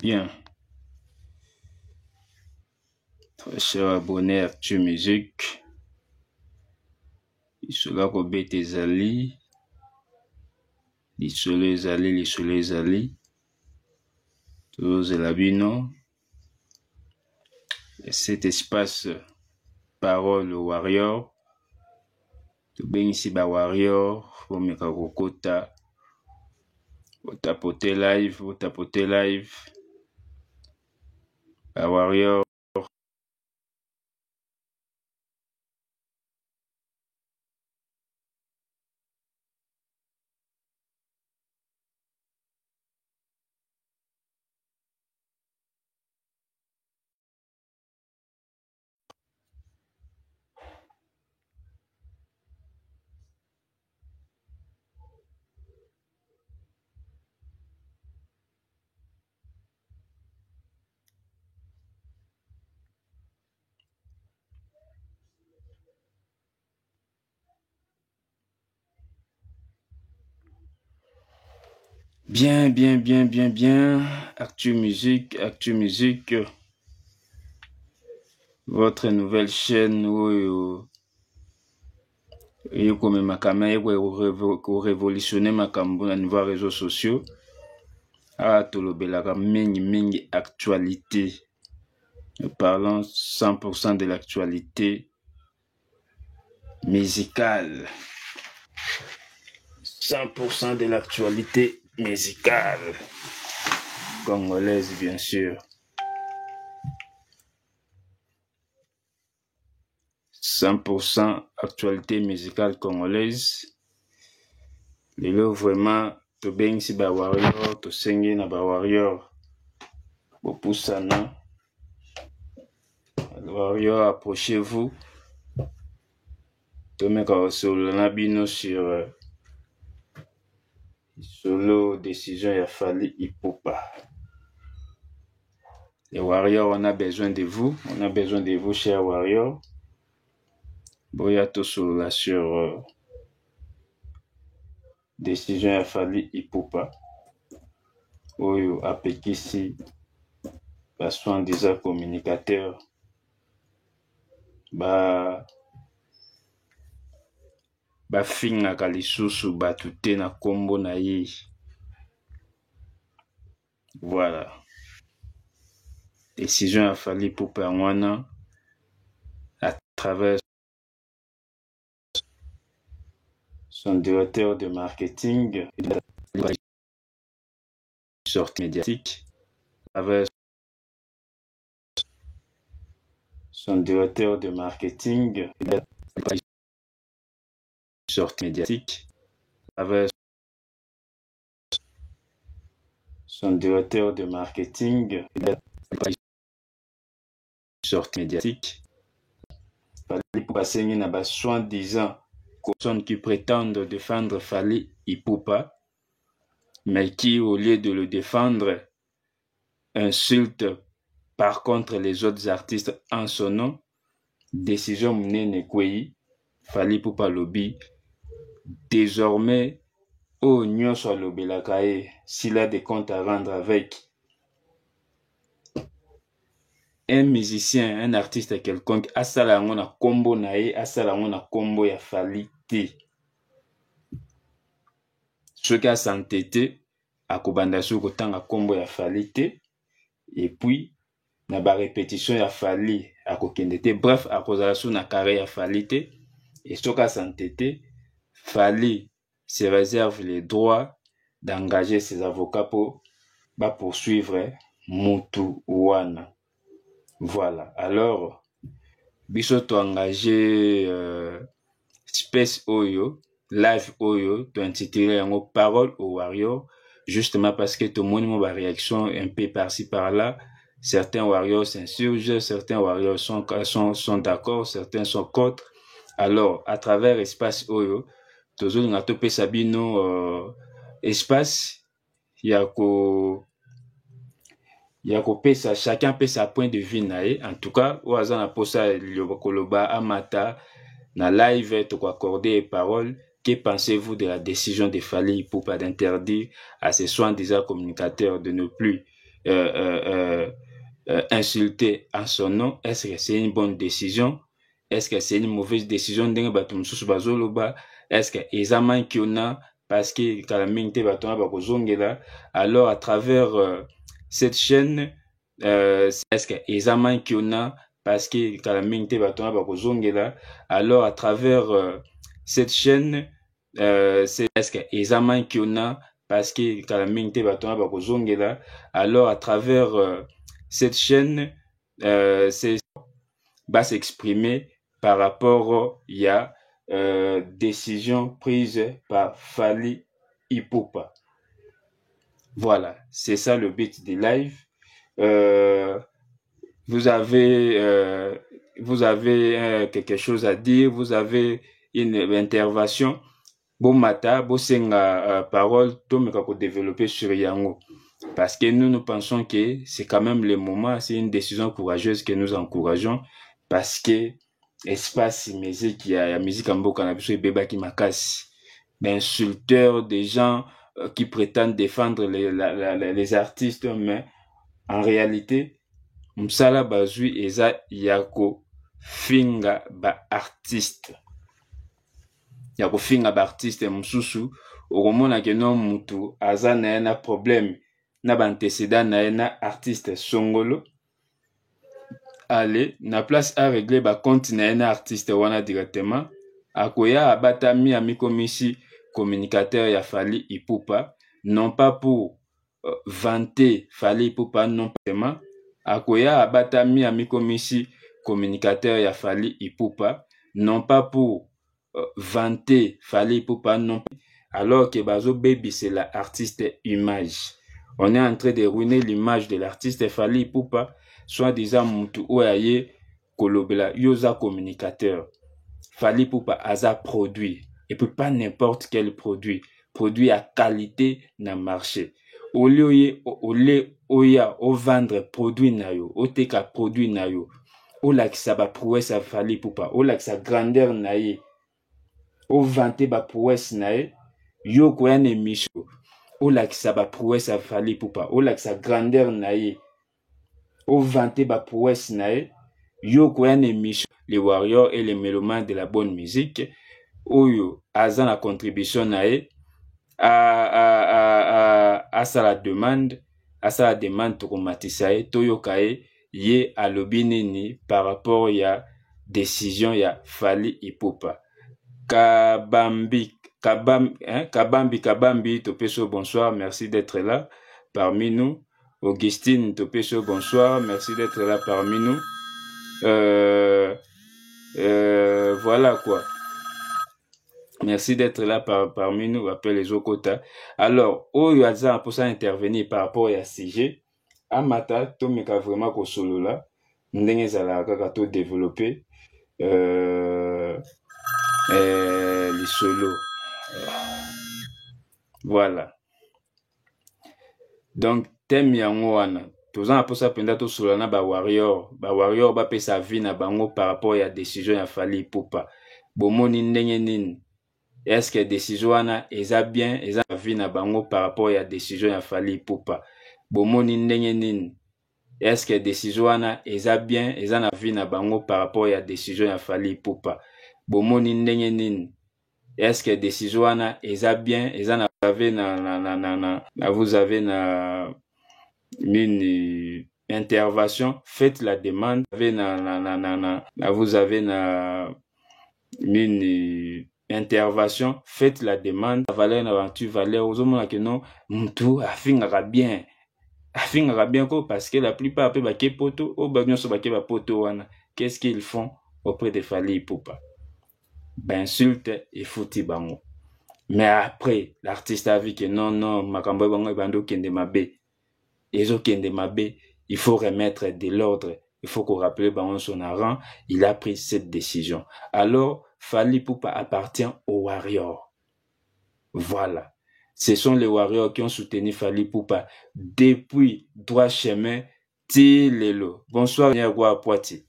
Bien. Très cher abonné Actu Musique. Isola kobeta ezali. Lisolo ezali. Tozela bino. Cet espace parole warrior. Tobengisi ba warrior. Bomeka kokota. Otapote live. Ba warrior. Bien. Actu Musique. Votre nouvelle chaîne où comme makama ko révolutionner makambo na niveau réseaux sociaux. Tolobelaka mingi actualité. Nous parlons 100% de l'actualité musicale. 100% de l'actualité musicale congolaise, bien sûr. 100% actualité musicale congolaise. Lelo vraiment tobengisi ba warrior, tosengi na ba warrior bopusana. Warrior, approchez-vous. Tomeka solo na bino sur solo décision ya Fally Ipupa. Les warriors, on a besoin de vous. Chers warriors. Boyato solo là sur décision ya Fally Ipupa. Oyo apekisi ba soi-disant communicateur ba fingaka lisusu batu te na kombo na ye. Voilà. Décision ya Fally Ipupa wana à travers son directeur de marketing sortie médiatique, à travers son directeur de marketing sortie médiatique, à travers son directeur de marketing sortie médiatique. Fally Ipupa sengi na ba soi-disant personnes qui prétendent défendre Fally Ipupa, mais qui, au lieu de le défendre, insultent par contre les autres artistes en son nom. Décision Munene Kwei, Fally Ipupa lobi. Désormais, au nyonso alobelaka ye, s'il a des comptes à rendre avec un musicien, un artiste quelconque, asala yango na kombo na ye, asala yango na kombo ya Fally te. Soki asantete, akobanda soki kotanga kombo ya Fally te, et puis na ba répétition ya Fally akokende te. Bref, akozala so na carré ya Fally te, et soki asantete, Fally se réserve le droit d'engager ses avocats pour poursuivre mutu wana. Voilà. Alors, biso to engagé space oyo, live oyo, to intitulé yango Parole au Warrior, justement parce que tout le monde a réaction un peu par-ci par-là. Certains warriors s'insurgent, certains warriors sont d'accord, certains sont contre. Alors, à travers espace oyo, toujours nga to pesa bino espace yako pesa, chacun peut sa point de vue nae. En tout cas, oaza na posa koloba amata na live to accorder parole. Que pensez-vous de la décision de Fally Ipupa d'interdire à ces soi-disant communicateurs de ne plus insulter en son nom? Est-ce que c'est une bonne décision? Est-ce que c'est une mauvaise décision? Est-ce que examen qu'on a parce que kalaminte batona bakozongela? Alors à travers cette chaîne, est-ce que examen qu'on a parce que kalaminte batona bakozongela? Alors à travers cette chaîne, est-ce que examen qu'on a parce que kalaminte batona bakozongela? Alors à travers cette chaîne, va s'exprimer par rapport à décision prise par Fally Ipupa. Voilà, c'est ça le but des lives. Vous avez quelque chose à dire, vous avez une intervention. Bon mata, bon senga parole, tout me kako développer sur yango. Parce que nous pensons que c'est quand même le moment, c'est une décision courageuse que nous encourageons. Parce que espace musique, il y a musique en beau cannabis et bébé qui m'acasse. Mais insulteurs des gens qui prétendent défendre les artistes, mais en réalité, Msala Bazui eza yako finga ba artiste. Yako finga ba artiste msusu, okomona ke no mutu aza na na problème na ba antécédent na artiste songolo. Allez, na place à régler ba compte na artiste wana directement. Akoya abata mi amikomisi communicateur ya Fally Ipupa, non pas pour vanter Fally Ipupa, non pas. Akoya abata mi amikomisi communicateur ya Fally Ipupa, non pas pour vanter Fally Ipupa, non pas. Alors que Bazo Baby c'est l'artiste image. On est en train de ruiner l'image de l'artiste Fally Ipupa, soit disant mutu oyaye kolobela yoza communicateur. Fally Ipupa aza produit, et puis pas n'importe quel produit à qualité na marché. Au lieu oya o vendre produit na yo, o teka produit na yo, o lakisa ba prouesse a Fally Ipupa, o lakisa grandeur na ye, o vante ba prouesse na ye, yo koya ne misho, o lakisa ba prouesse a Fally Ipupa, o lakisa grandeur na ye, o vante ba prouesse na ye, yo koya ne misho. Les warriors et les mélomanes de la bonne musique, oyo aza la contribution na ye à sa demande tokomatisa ye toyoka ye alobi nini par rapport ya décision ya Fally Ipupa. Kabambi Topeso, bonsoir, merci d'être là parmi nous. Augustine Topeso, bonsoir, merci d'être là parmi nous. Voilà quoi. Merci d'être là parmi nous, rappelle les Okota. Alors, oyo aza pour ça intervenir par rapport à CG, amata tomeka vraiment ko solo là, ndenge zala kaka to développer les solos. Voilà. Donc thème yango wana tozana pour ça penda to solo na ba warrior ba pesa vie na bango par rapport à décision ya Fally Ipupa. Bomoni ndenge nini? Est-ce que décision wana eza bien, eza vie na bango par rapport à décision ya Fally Ipupa? Bomoni ndenge nini? Est-ce que décision wana eza bien, eza na vie na bango par rapport à décision ya Fally Ipupa? Bomoni ndenge nini? Est-ce que décision wana eza bien, eza na vous avez na une intervention, faites la demande, vous avez une intervention, faites la demande, valeur na aventure valeur ozomona que non mutu afingaka bien quoi, parce que la plupart pe bake poto o ba nyonso bake ba poto wana, qu'est-ce qu'ils font auprès de Fally Ipupa? Ben insulte et fouti bango. Mais après l'artiste a vu que non makambo bango bando kende mabe. Ezo kende mabe, il faut remettre de l'ordre. Il faut qu'on rappelle bango son rang, il a pris cette décision. Alors Fally Ipupa appartient aux warriors. Voilà. Ce sont les warriors qui ont soutenu Fally Ipupa depuis droit chemin Tilelo. Bonsoir, Nyagwa Poiti.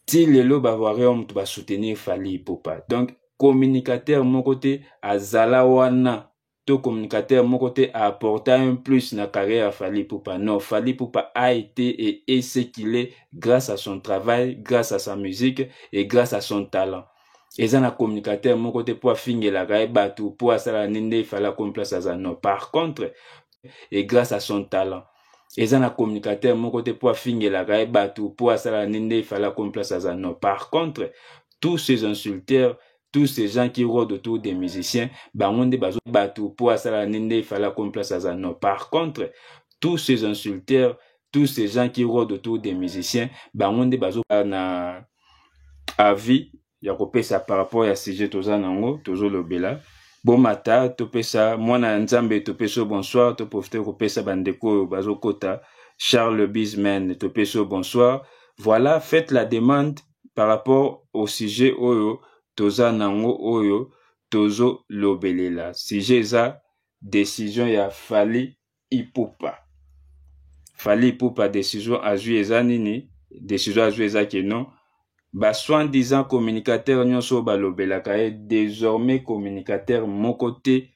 Tilelo ba warrior mtu ba soutenir Fally Ipupa. Donc communicateur mon côté azala wana to communicateur mon côté a apporté un plus na carrière à Fally Ipupa. Non, Fally Ipupa a été et est ce qu'il est grâce à son travail, grâce à sa musique et grâce à son talent. Et un communicateur mon côté pour finir la gaï batu pour asala ninde il fallait qu'on place à ça. Non, par contre, et grâce à son talent. Et un communicateur mon côté pour finir la gaï batu pour asala ninde il fallait qu'on place à ça. Non, par contre, tous ces insulteurs, tous ces gens qui rôdent autour des musiciens, bangonde bazo batu pour asala ninde il fallait qu'on place à ça. Non, par contre, tous ces insulteurs, tous ces gens qui rôdent autour des musiciens, bangonde bazo na avis ya kopesa par rapport à sujet toza nango tozo lobela. Bon matin, topesa mwana nzambe topeso bonsoir, to profiter kopesa bandeko bazo kota Charles Bisman topeso bonsoir. Voilà, faites la demande par rapport au sujet oyo toza nango oyo tozo lobelela. Sujet za décision ya Fally Ipupa. Fally Ipupa décision azui eza nini? Décision azui eza ke non. Ba soi-disant communicateur nyonso balobelaka ye désormais communicateur mon côté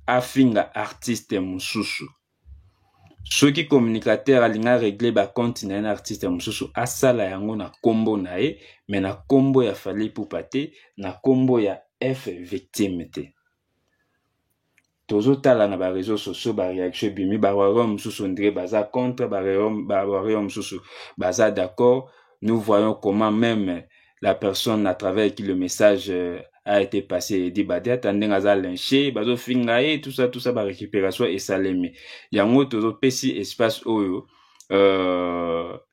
afinga artiste mususu. Soki communicateur alinga régler ba compte na artiste mususu asala yango na kombo na ye, mais na kombo ya Fally Ipupa te, na kombo ya F victime te. Tozo tala na ba réseaux sociaux ba réaction bimi ba waro mususu ndire baza contre ba waro mususu baza d'accord. Nous voyons comment même la personne à travers qui le message a été passé et dit bah attendez à lyncher bazo fingaye tout ça ba récupération et salemi yango tozo pesi espace oyo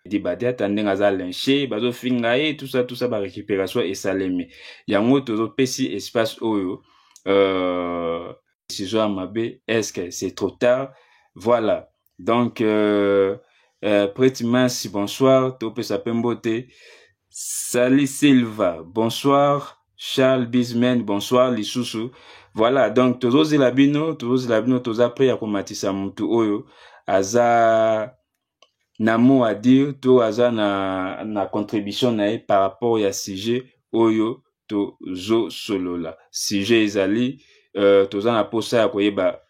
dit bah attendez à lyncher bazo fingaye tout ça ba récupération et salemi yango tozo pesi espace oyo décision à mabe. Est-ce que c'est trop tard? Voilà, donc prêtement si bonsoir tope sapembote. Salut Silva, bonsoir Charles Bisman, bonsoir Lisusu. Voilà, donc tozo labino toza prêt à komatisa mutu oyo aza na mot à dire, to aza na contribution na par rapport à sujet oyo tozo solola. Sujet ezali toza na posa ya koyeba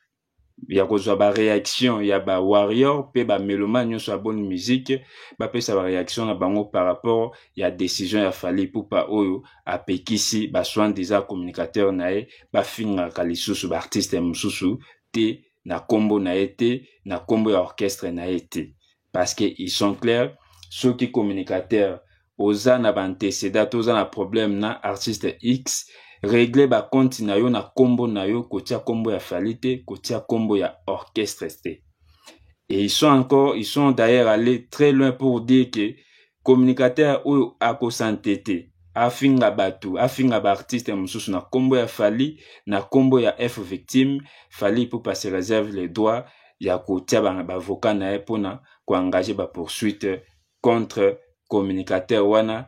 ya kozwa ba réaction ya ba warrior pe ba mélomane nyonso ya bonne musique ba pesa ba réaction na bango par rapport ya décision ya Fally Ipupa oyo apekisi ba soi-disant communicateur na ye ba fingaka lisusu ba artiste mususu te na kombo na ye te na kombo ya orchestre na ye te, parce que ils sont clairs. Soki communicateur oza na ba antécédent oza na problème na artiste X, régler ba compte na yo na kombo na yo kotia kombo ya Fally te, kotia kombo ya orchestre te. Et ils sont d'ailleurs allés très loin pour dire que communicateur ou ako santete afinga batu afinga ba artiste mususu na kombo ya Fally na kombo ya F victime. Fally Ipupa se réserve les droits ya kotia ba avocat na ye pona ko engager ba poursuite contre communicateur wana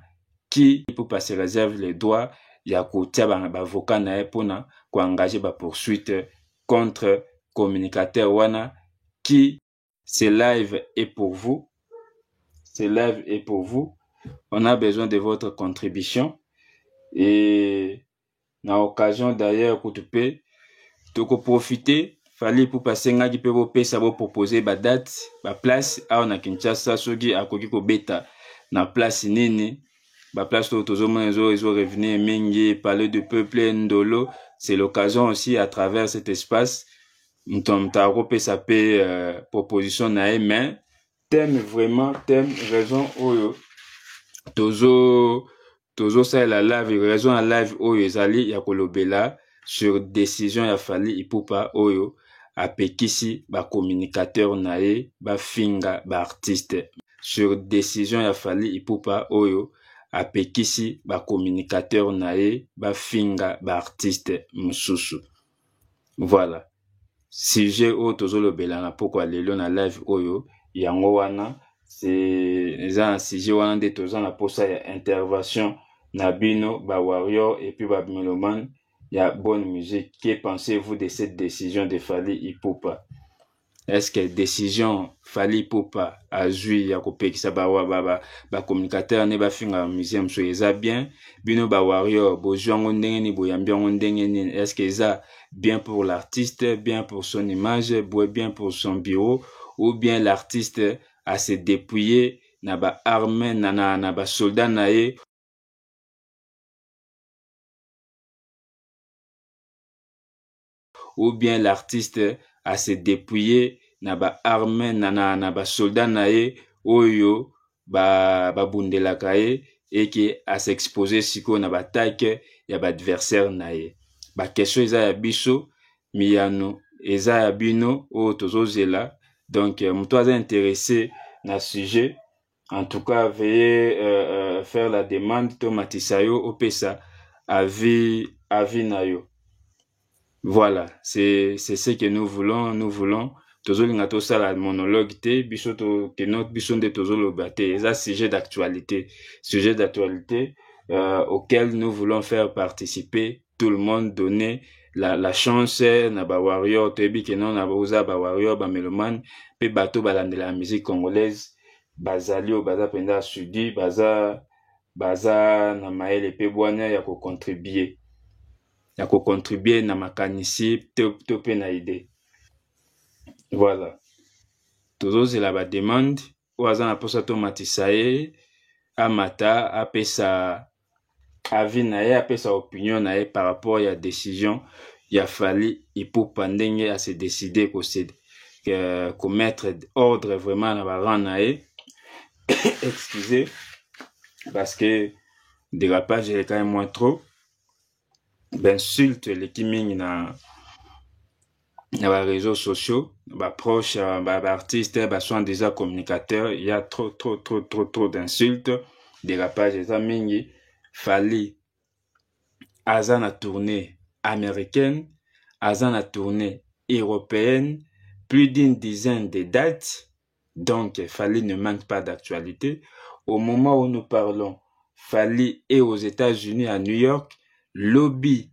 qui Ipupa se réserve les droits ya kotia ba avocat na ye pona ko engager ba poursuite contre communicateur wana qui ce live est pour vous. Ce live est pour vous. On a besoin de votre contribution. Et na occasion d'ailleurs kutupe toko profiter Fally Ipupa senga ki pe bo pesa bo proposer ba date ba place a na Kinshasa soki akoki ko beta na place nini ba place tozo monezo ezo revenir mingi parler de peuple ndolo. C'est l'occasion aussi à travers cet espace Mtomtaro pesa pe proposition na e mais thème vraiment thème raison oyo tozo ça la live raison à live oyo ezali ya kolobela sur décision ya Fally Ipupa oyo apekisi ba communicateur na ye ba finga ba artiste. Sur décision ya Fally Ipupa oyo apekisi ba communicateur na ye ba finga ba artiste mususu. Voilà, sujet oyo tozo lobela na poko lelo na live oyo yango wana c'est un sujet wana de toza na posa ya intervention na bino ba warrior et puis ba mélomane ya bonne musique. Que pensez-vous de cette décision de Fally Ipupa? est-ce que décision Fally Ipupa azwi ya kopekisa ba communicateur ne bafinga musée mso eza bien, bino ba warrior bozwi yango ndenge ni boyambi yango ndenge nini, est-ce que eza bien pour l'artiste, bien pour son image, bien pour son bureau, ou bien l'artiste a se dépouiller na ba arme na ba soldat na ye, ou bien l'artiste a se dépouiller na ba arme na ba soldat na ye oyo babundelaka ye eke a s'exposer siko na batake ya ba adversaire na ye. Ba question eza ya biso miyano eza ya bino oyo tozozela. Donc moto aza intéressé na sujet, en tout cas veuillez faire la demande to matisa yo opesa avis na yo. Voilà, c'est ce que nous voulons. Tozolinga tosala monologue te, biso to kenot biso nde tozoloba te, eza sujet d'actualité auquel nous voulons faire participer tout le monde, donner la chance na ba warrior tebi kenon na boza ba warrior ba meloman pe bato balandela la musique congolaise bazali o baza penda sudi baza na maele pe bwana ya ko contribuer na makanisi to pe na idée. Voilà, tozozela ba demande oaza na posa to matisa ye amata apesa avis na ye, apesa opinion na ye par rapport ya décision ya Fally Ipupa ndenge a se décider ko mettre ordre vraiment na ba rang na ye. Excusez, parce que dérapage est quand même moins trop. Insulte les kiming na ba réseaux sociaux, ba proches, ba artistes, ba sont déjà communicateurs, il y a trop d'insultes, dérapage eza mingi. Fally aza na tournée américaine, aza na tournée européenne, plus d'une dizaine de dates. Donc Fally ne manque pas d'actualité. Au moment où nous parlons, Fally est aux États-Unis, à New York. Lobby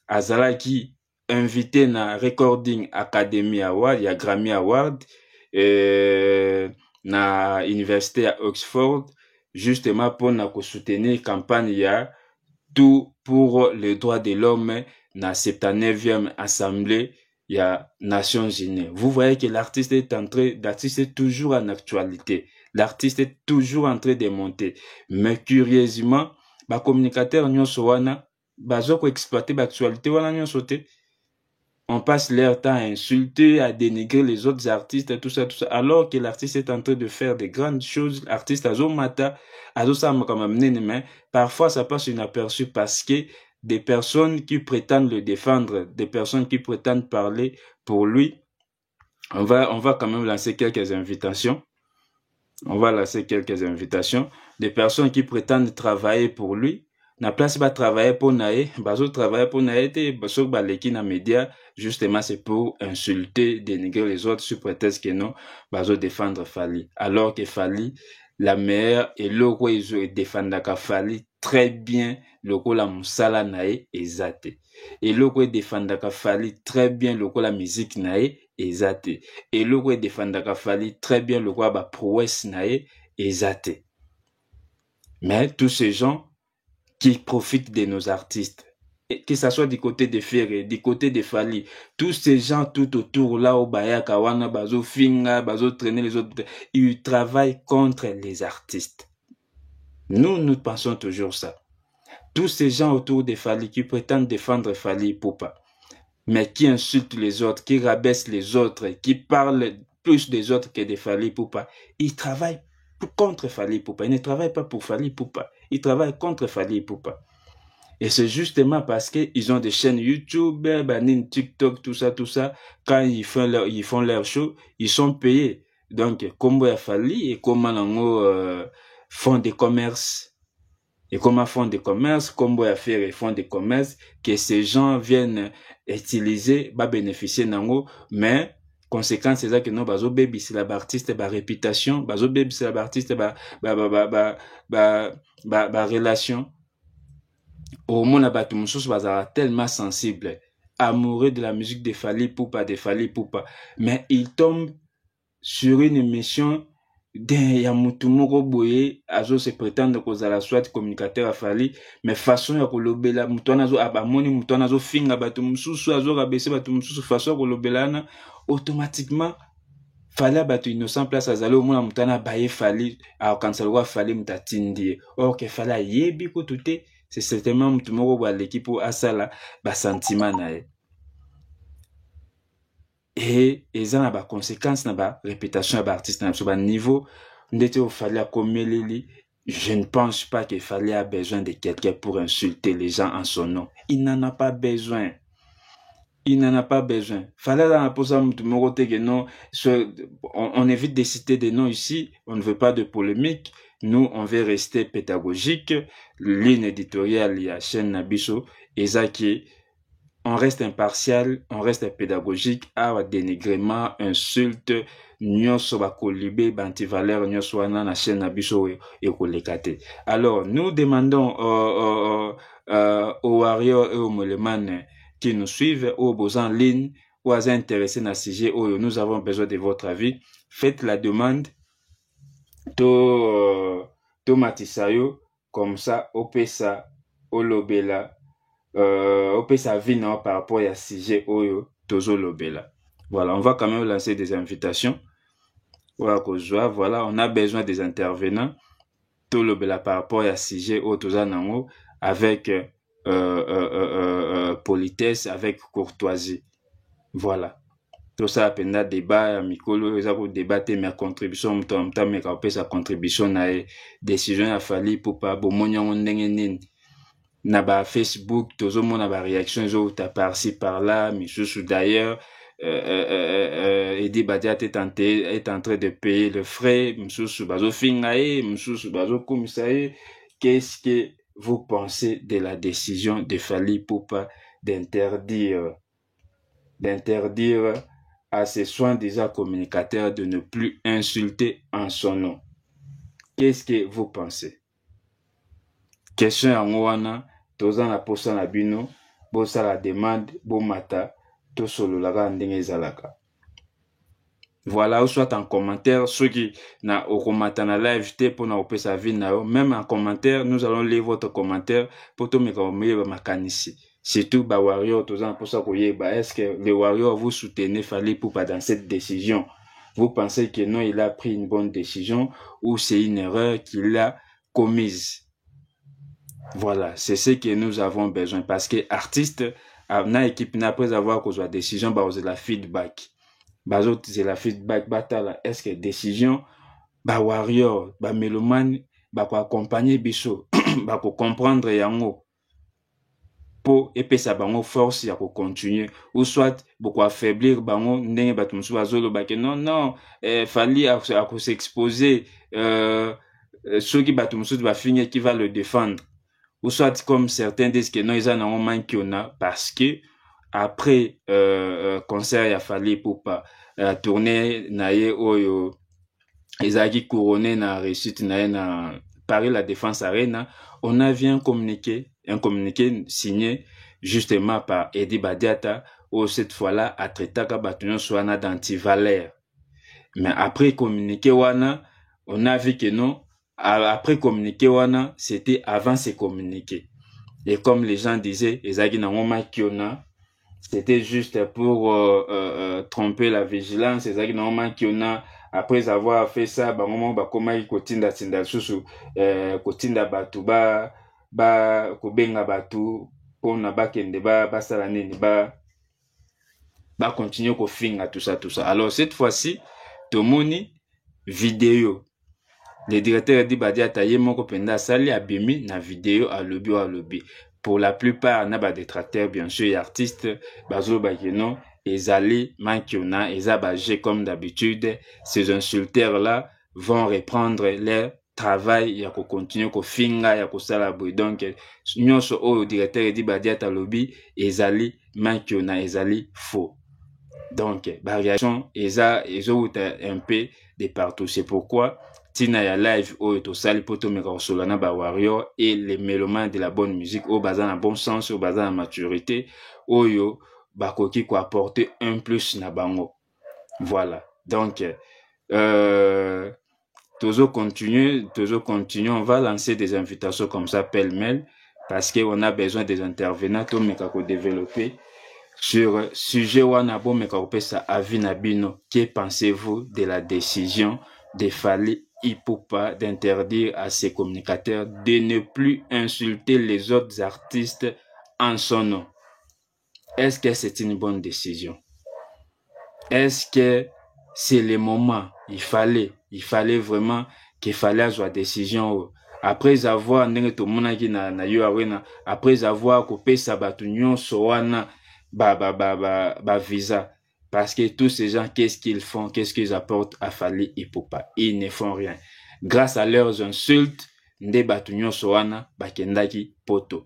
azalaki invité na Recording Academy Award, ya Grammy Award, na Université à Oxford, justement pour na soutenir campagne ya tout pour les droits de l'homme na 79e Assemblée ya Nations Unies. Vous voyez que l'artiste est toujours en actualité. L'artiste est toujours en train de monter. Mais curieusement, ba communicateur nyonso wana bazoko exploiter l'actualité wana nyonso te. On passe leur temps à insulter, à dénigrer les autres artistes, tout ça, alors que l'artiste est en train de faire de grandes choses. L'artiste azomata, mais parfois ça passe inaperçu parce que des personnes qui prétendent le défendre, des personnes qui prétendent parler pour lui, on va quand même lancer quelques invitations. Des personnes qui prétendent travailler pour lui. Na place ba travailler pour nae, bazo travailler pour nae te, baso baleki na média, justement c'est pour insulter, dénigrer les autres sous prétexte que non, bazo défendre Fally. Alors que Fally, la meilleure et loko izo défendaka Fally très bien, loko la musala nae ezate. Et loko défendaka Fally très bien, loko la musique nae ezate. Et loko défendaka Fally très bien, loko ba prouesse nae ezate. Mais tous ces gens qui profitent de nos artistes, et que ça soit du côté de Ferré, du côté de Fally, tous ces gens tout autour là au Bayaka, Wana, Bazo Finga, Bazo traîner les autres, ils travaillent contre les artistes. Nous pensons toujours ça. Tous ces gens autour de Fally qui prétendent défendre Fally Ipupa, mais qui insultent les autres, qui rabaissent les autres, qui parlent plus des autres que de Fally Ipupa, ils travaillent contre Fally Ipupa. Ils ne travaillent pas pour Fally Ipupa. Ils travaillent contre Fally Ipupa. Et c'est justement parce qu'ils ont des chaînes YouTube, TikTok, tout ça. Quand ils font leur show, ils sont payés. Donc, comme il Fally et comment font des commerces. Et comment font des commerces, comme il faire font des commerces, que ces gens viennent utiliser, bénéficier nango, mais conséquence c'est ça que non bazo baby c'est la artiste ba réputation, bazo baby c'est la artiste ba relation. Au monde abatu mususu bazara tellement sensible, amoureux de la musique de Fally Ipupa, mais il tombe sur une émission ya mutu moko boye azo se prétendre kozala soit communicateur afali mais façon ya kolobela mutu wana abamoni mutu wana azofinga bato mosusu azorabese bato mosusu façon ya kolobela wana automatiquement fali bato innocent place azali omona mutu wana baye fali akanisa lokwa fali mutu atindi ye or ke fali ayebi kutu te c'est certainement mutu moko boye aleki mpo asala basentiment na ye et eza na ba conséquences na ba réputation ya ba artiste na biso ba niveau ndete ofali akomeleli. Je ne pense pas qu'il fallait a besoin de quelqu'un pour insulter les gens en son nom. Il n'en a pas besoin. Il n'en a pas besoin. Fallait dans la pose que non, on évite de citer des noms ici. On ne veut pas de polémique. Nous, on veut rester pédagogique. Ligne éditoriale, il y a chaîne Nabiso. Et ça qui on reste impartial, on reste pédagogique, à dénigrement, insulte, nyonso bakolibe, bantivaleur, nyonso wana na chaîne Nabiso et kolekate. Alors, nous demandons aux warriors et aux musulmans qui nous suivent, aux beaux en ligne, aux intéressés dans ce sujet, nous avons besoin de votre avis. Faites la demande, to matisayo, comme ça, au pesa, au lobela, au pesa vina par rapport à ce sujet, tozo lobela. Voilà, on va quand même lancer des invitations. Voilà, on a besoin des intervenants. Tout lobela par rapport à ce sujet, tozo nango, avec politesse, avec courtoisie. Voilà. Tout ça appelle débat, mikolo, débat, mais contribution, mais quand sa contribution na décision a fallu pour pas bomonyo ndenge na ba Facebook, tozo mona ba réaction zo ta par-ci par-là, mais d'ailleurs Edi Badiat est en train de payer le frais, msusu bazo fingae, msusu bazo komisae. Qu'est-ce que vous pensez de la décision de Fally Ipupa d'interdire à ses soi-disant communicateurs de ne plus insulter en son nom? Qu'est-ce que vous pensez? Question yango wana toza na posa na bino bosa la demande bomata to solo la ndenge ezalaka. Voilà, ou soit en commentaire, ceux qui na okomata na live te pour na opesa vie na yo, même en commentaire, nous allons lire votre commentaire pour to mekomoye ba makanisi. Surtout ba warrior tozan pour ça koyeba, est-ce que les warriors vous soutenez Fally Ipupa dans cette décision? Vous pensez que non, il a pris une bonne décision ou c'est une erreur qu'il a commise? Voilà, c'est ce que nous avons besoin parce que artiste na équipe après avoir causé la décision ba oser la feedback. Bazo c'est la feedback batala, est-ce que décision ba warrior ba mélomane ba ko accompagner biso ba ko comprendre yango po epesa bango force ya ko continuer ou soit beaucoup affaiblir bango ndenge bato musu bazolo ba ke non Fally a ko s'exposer ceux qui bato musu ba finir qui va le défendre, ou soit comme certains disent que non ils en ont manqué parce que après concert ya Fally Ipupa tournée naye oyo ezaki couronné na réussite naye na Paris la Défense Arena, on a vu un communiqué signé justement par Edi Badiata où cette fois-là a traité ka batunyo soana d'antivaleur. Mais après communiqué wana on a vu que non, après communiqué wana c'était avant ce communiqué. Et comme les gens disaient ezaki na ngoma kiona, c'était juste pour tromper la vigilance. Ezaki na ngoma kiona. Après avoir fait ça, ba moment ba koma kotinda susu kotinda batu ba kobenga batu pona bakende ba sala nini ba continuer ko finga tout ça. Alors cette fois-ci tomoni vidéo le directeur Edi Badiata yemoko penda sali abimi na vidéo à lobby. Pour la plupart na ba détracteurs bien sûr et artistes bazo ba non ezali mankiona ezabagé comme d'habitude. Ces insulteurs là vont reprendre leur travail ya ko continuer ko finga ya ko sala boy. Donc nyonso o directeur Edi Badiata lobby ezali mankiona ezali faux. Donc ba réaction ezo un peu de partout. C'est pourquoi tina ya live oyo tosali poto meka solana ba warrior et les mélomanes de la bonne musique au bazan na bon sens au bazan na maturité oyo bakoki ko apporter un plus na bango. Voilà, donc toujours continuer, on va lancer des invitations comme ça pêle-mêle parce qu'on a besoin des intervenants pour développer sur sujet wana bon mais ça avis na bino. Que pensez-vous de la décision de Fally Ipupa d'interdire à ses communicateurs de ne plus insulter les autres artistes en son nom? Est-ce que c'est une bonne décision? Est-ce que c'est le moment? Il fallait vraiment qu'il fallait avoir décision. Après avoir après avoir coupé sa batunion soana visa. Parce que tous ces gens, qu'est-ce qu'ils font? Qu'est-ce qu'ils apportent à Fally Ipupa? Ils ne font rien. Grâce à leurs insultes, nde batunion soana bakendaki poto.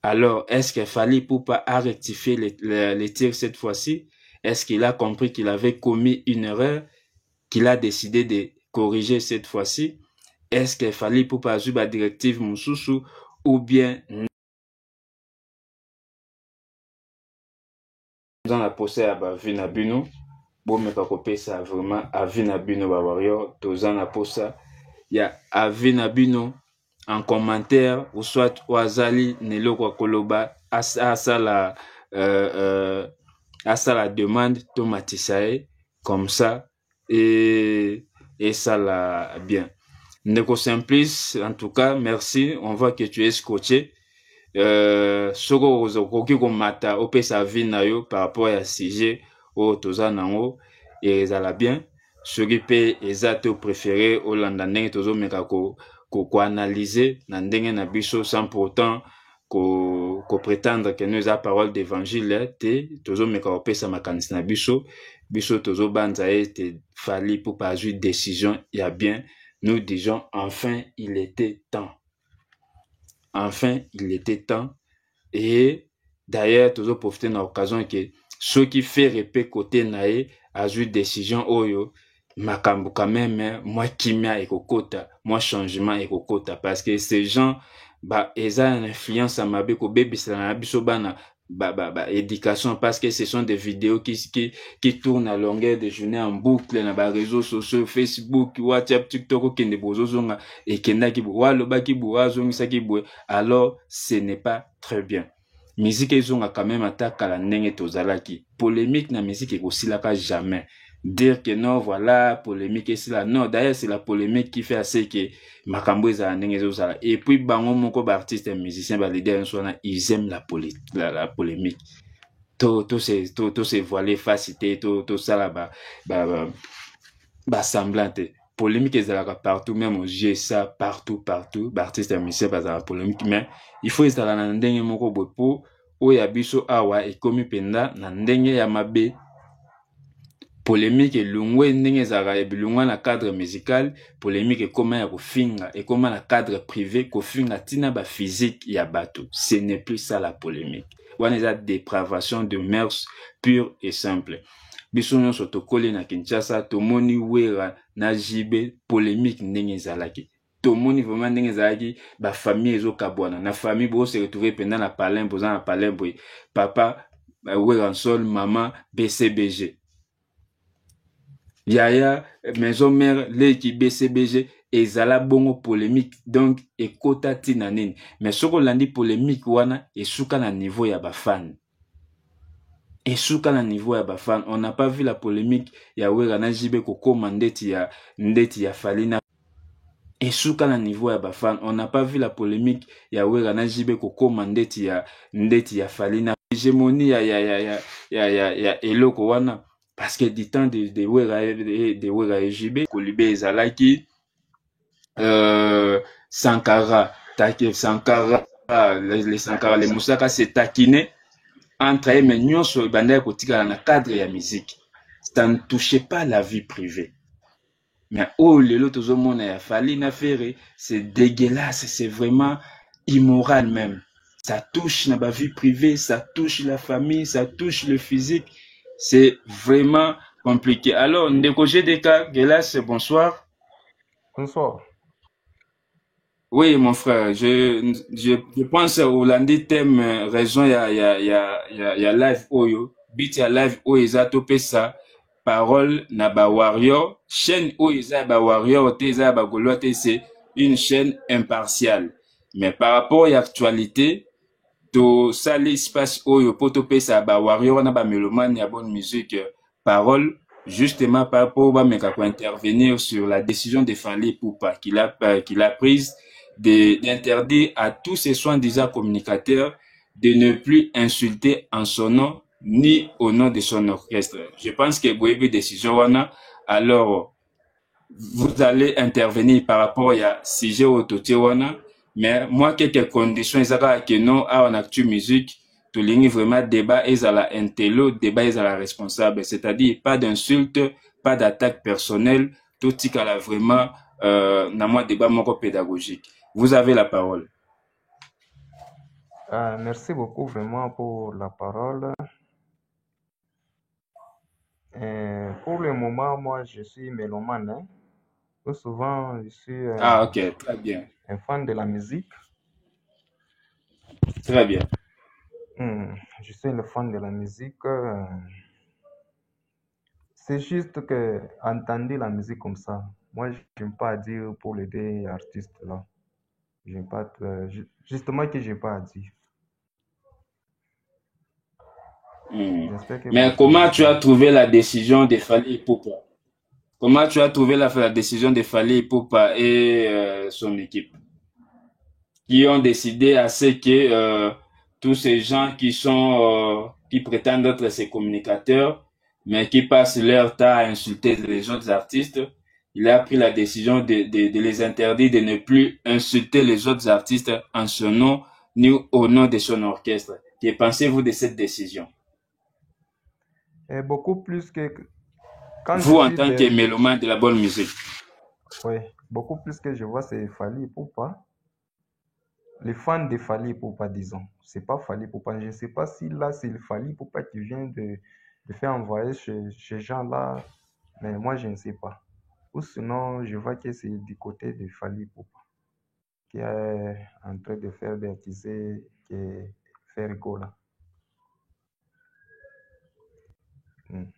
Alors, est-ce que Fally Ipupa a rectifié les tirs cette fois-ci? Est-ce qu'il a compris qu'il avait commis une erreur, qu'il a décidé de corriger cette fois-ci? Est-ce que Fally Ipupa a eu la directive Moussousou ou bien dans la possé à Bavina Bino? Bon, mais pas copier ça vraiment Avina Bino Bawario, Tozan la possa. Il y a Avina Bino en commentaire, ou soit Oazali Neloko Koloba, à ça la demande Tomatisae, comme ça, et ça la bien. Neko Simplice, en tout cas, merci, on voit que tu es scotché. Soko ozokoki komata opesa vie na yo par rapport à sujet o toza nango et ezala bien soki pe eza te préféré olanda ndenge tozomeka ko analyser na ndenge na biso sans pourtant ko prétendre que nous a parole d'évangile te tozomeka opesa makanisi na biso tozobanza ete Fally Ipupa azwi décision ya bien. Nous disons enfin il était temps. Enfin, il était temps. Et d'ailleurs, toujours profiter de l'occasion que ceux qui fait répéter côté nae a eu décision oyo makambu quand même moi kimia ekokota, moi changement ekokota parce que ces gens ils ont une influence à mabe ko bebisela na biso bana éducation parce que ce sont des vidéos qui tournent à longueur de journée en boucle dans les réseaux sociaux Facebook, WhatsApp, TikTok kende bozozonga et kendaki walobaki wazongisaki bwe. Alors ce n'est pas très bien. Musique ezonga quand même attaque la ndenge tozalaki. Polémique na musique ekosilaka jamais. Dire que non, voilà, polémique et cela. Non, d'ailleurs, c'est la polémique qui fait assez que makambo ezala ndenge ezozala. Et puis, bango moko ba artiste et musicien, ba leader, ils aiment la polémique. Tout c'est voilé, facité, tout ça là, semblante. Polémique ezalaka partout, même au GSA, partout, ba artiste et musicien, ba la polémique. Mais, il faut ezala na ndenge moko bopo, oya biso awa, ekomi penda, na ndenge ya mabe, polémique et lungwe ndenge zara et bilungwa na cadre musical, polémique et comment ya kofinga et comment na cadre privé kofinga tina ba physique ya bato. Ce n'est plus ça la polémique. Wana eza dépravation de mœurs pure et simple. Biso nyonso tokoli na Kinshasa tomoni wera na jibe polémique ndenge ezalaki. Tomoni vraiment ndenge ezalaki ba famille ezokabwana na famille bo se retrouver pendant la palin boza na palin boy papa wera sol maman BCBG. Yaya, maison mère, l'équipe BCBG, ezala bongo polémique, donc, ekota tina nini. Mais soko landi polémique wana, esuka na niveau ya bafan. Esuka na niveau ya bafan. On n'a pas vu la polémique ya wera na jibe koko mandeti ya Fally na. Esuka na niveau ya bafan. On n'a pas vu la polémique ya wera na jibe koko mandeti ya Fally na. Hégémonie ya eloko wana. Parce que du temps de Wera EJB, Kolibé ezalaki, Sankara, les Sankara, les Moussaka se taquinaient entre eux, mais nous, sur le bandai, dans le cadre de la musique. Ça ne touchait pas la vie privée. Mais oh, les autres hommes, il a fallu n'affaire, c'est dégueulasse, c'est vraiment immoral même. Ça touche la vie privée, ça touche la famille, ça touche le physique. C'est vraiment compliqué. Alors, Ndeko GDK, Gelas, bonsoir. Bonsoir. Oui, mon frère, je pense au lundi thème raison, il y a live Oyo, bit ya live Oyo, ça topé ça. parole na ba warrior chaîne oyo eza ba warrior te eza ba gaulois te c'est une chaîne impartiale mais par rapport à actualité tosali espace oyo po topesa ba warrior wana ba mélomane ya bonne musique parole justement par rapport bameka intervenir sur la décision de Fally Ipupa qu'il a prise d'interdire à tous ces soi-disant communicateurs de ne plus insulter en son nom ni au nom de son orchestre. Je pense que vous avez décision wana, alors vous allez intervenir par rapport à sujet autoté wana, mais moi quelques conditions ezaka que non a en actu musique to ligne vraiment débat et à la intello débat et à la responsable, c'est-à-dire pas d'insulte, pas d'attaque personnelle, tout tika vraiment na moi débat moko pédagogique. Vous avez la parole. Merci beaucoup vraiment pour la parole. Pour le moment, moi, je suis mélomane. Hein. Tout souvent, je suis ok, très bien. Un fan de la musique. Très bien. Je suis le fan de la musique. C'est juste que, entendez la musique comme ça. Moi, je n'aime pas dire pour les deux artistes là. J'aime pas, justement que je n'ai pas à dire. Mais comment tu as trouvé la décision de Fally Ipupa? Comment tu as trouvé la décision de Fally Ipupa et son équipe qui ont décidé à ce que tous ces gens qui prétendent être ses communicateurs mais qui passent leur temps à insulter les autres artistes, il a pris la décision de les interdire de ne plus insulter les autres artistes en son nom ni au nom de son orchestre. Que pensez-vous de cette décision? Et beaucoup plus que... Vous, en tant que mélomane de la bonne musique. Oui, beaucoup plus que je vois, c'est Fally Ipupa. Les fans de Fally Ipupa, disons. C'est pas Fally Ipupa. Je ne sais pas si là, c'est le Fally Ipupa qui vient de faire envoyer ces gens-là. Mais moi, je ne sais pas. Ou sinon, je vois que c'est du côté de Fally Ipupa qui est en train de faire bêtiser et faire rigolo là.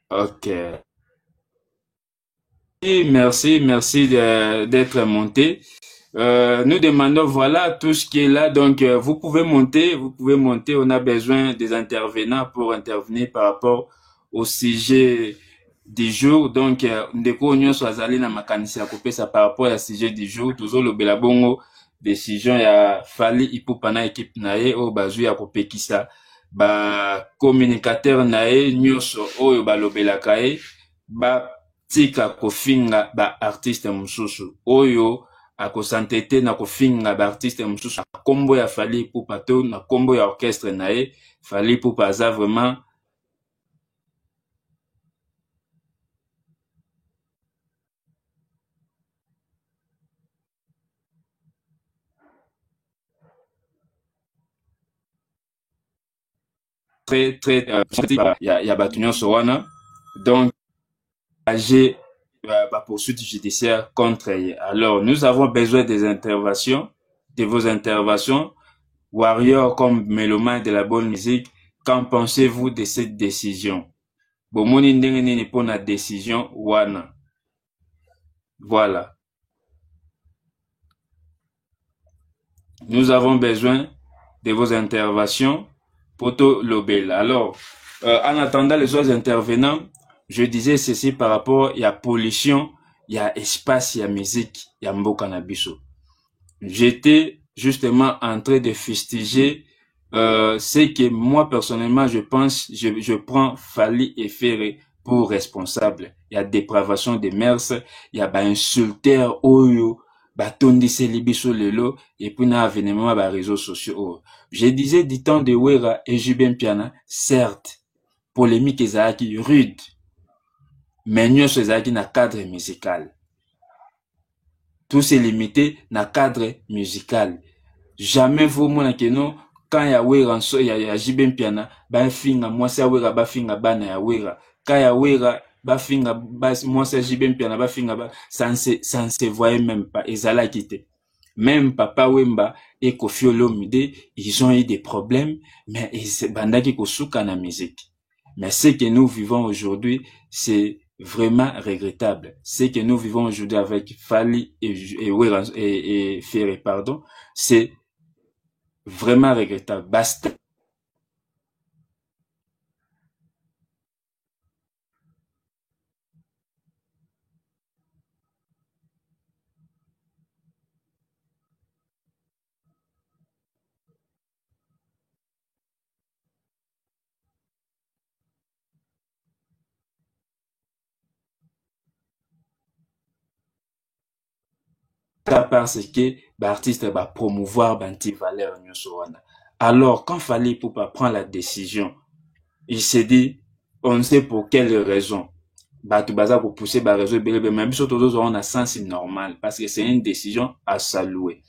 Ok. Merci d'être monté. Nous demandons, voilà, tout ce qui est là. Donc, vous pouvez monter. On a besoin des intervenants pour intervenir par rapport au sujet du jour. Donc, ndeko nyonso azali na makanisi ya kopesa par rapport à sujet du jour. Tozolobela bongo décision ya Fally Ipupa na équipe na ye oyo bazwi ya kopekisa ba communicateur na ye nyonso oyo balobelaka ye ba tika kofinga ba artiste mususu oyo akosantete na kofinga ba artiste mususu na kombo ya Fally Ipupa to na kombo ya orchestre na ye. Fally Ipupa aza vraiment très ya batu nyonso wana, donc j'ai la poursuite judiciaire contre elle. Alors, nous avons besoin des interventions, de vos interventions. Warrior comme mélomane de la bonne musique, qu'en pensez-vous de cette décision? Bomoni ndenge nini pour la décision wana. Voilà. Nous avons besoin de vos interventions. Poto Lobel. Alors, en attendant les autres intervenants, je disais ceci par rapport à la pollution, il y a espace, il y a musique, il y a mboka na biso. J'étais justement en train de fustiger c'est que moi personnellement je pense, je prends Fally et Ferré pour responsable. Il y a dépravation des mœurs, il y a insulteur oyo, tondiseli biso lelo, et puis na avènement ba réseaux sociaux. Je disais du temps de Wera et Jubin Piana, certes, polémique ezalaki rude, mais nyonso ezalaki na cadre musical. Tout s'est limité na cadre musical. Jamais vous mona que non, quand ya Wera nso ya Jubin Piana, ba finga mwasi ya Wera ba finga bana ya Wera. Quand ya Wera ba finga mwasi ya Jubin Piana ba finga ba, ça ne se voyait même pas. Ezalaki te. Même Papa Wemba et Koffi Olomide, ils ont eu des problèmes, mais ils bandaki kosuka na musique. Mais ce que nous vivons aujourd'hui, c'est vraiment regrettable. Ce que nous vivons aujourd'hui avec Fally et Ferré, pardon, c'est vraiment regrettable. Basta. Parce que l'artiste va promouvoir banti valeur nyonso wana. Alors quand Fally Ipupa prend la décision, il s'est dit on ne sait pour quelle raison bato baza ko pousser ba raison belebe mais biso tozo on a sens normal parce que c'est une décision à saluer.